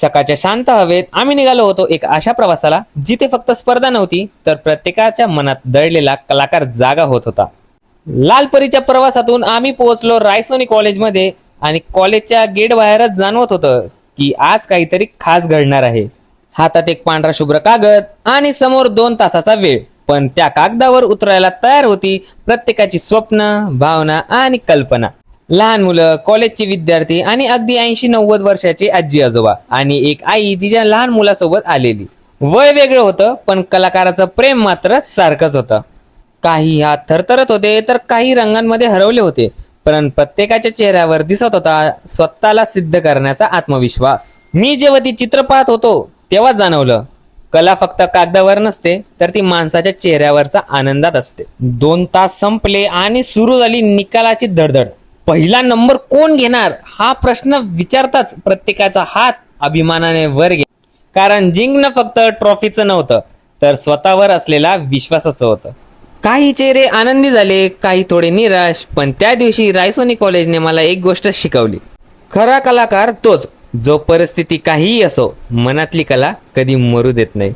सकाळच्या शांत हवेत आम्ही निघालो होतो एक अशा प्रवासाला जिथे फक्त स्पर्धा नव्हती तर प्रत्येकाच्या मनात दडलेला कलाकार जागा होत होता. लालपरीच्या प्रवासातून आम्ही पोहोचलो रायसोनी कॉलेजमध्ये आणि कॉलेजच्या गेट बाहेरच जाणवत होतं की आज काहीतरी खास घडणार आहे. हातात एक पांढरा शुभ्र कागद आणि समोर 2 तासाचा वेळ, पण त्या कागदावर उतरायला तयार होती प्रत्येकाची स्वप्न, भावना आणि कल्पना. लहान मुलं, कॉलेजचे विद्यार्थी आणि अगदी 80-90 वर्षाचे आजी आजोबा आणि एक आई तिच्या लहान मुलासोबत आलेली. वय वेगळं होतं पण कलाकाराचं प्रेम मात्र सारखंच होतं. काही हात थरथरत होते तर काही रंगांमध्ये हरवले होते, पण प्रत्येकाच्या चेहऱ्यावर दिसत होता स्वतःला सिद्ध करण्याचा आत्मविश्वास. मी जेव्हा ती चित्र पाहत होतो तेव्हा जाणवलं कला फक्त कागदावर नसते तर ती माणसाच्या चेहऱ्यावरचा आनंदात असते. 2 तास संपले आणि सुरू झाली निकालाची धडधड. पहिला नंबर कोण घेणार हा प्रश्न विचारताच प्रत्येकाचा हात अभिमानाने वर गेला, कारण जिंकणं फक्त ट्रॉफीचं नव्हतं तर स्वतःवर असलेला विश्वासाचं होतं. काही चेहरे आनंदी झाले, काही थोडे निराश, पण त्या दिवशी रायसोनी कॉलेजने मला एक गोष्ट शिकवली. खरा कलाकार तोच जो परिस्थिती काहीही असो मनातली कला कधी मरू देत नाही.